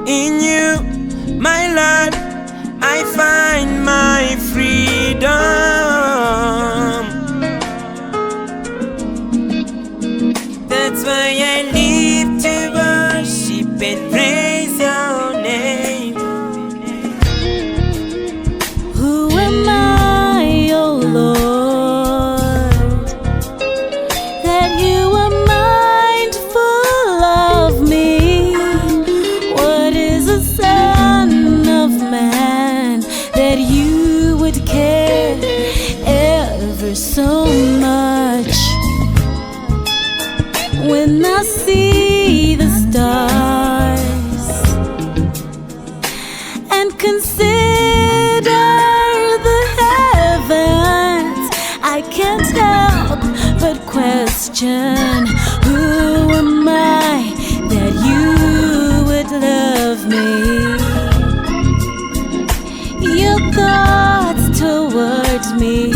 In you, my Lord, I find my freedom. That's why I live to worship and praise your name. Who am I, oh Lord, that you are mindful of me? What is a son of man that you would care ever so much? When I see the stars and consider the heavens, I can't help but question, who am I that you would love me? Your thoughts towards me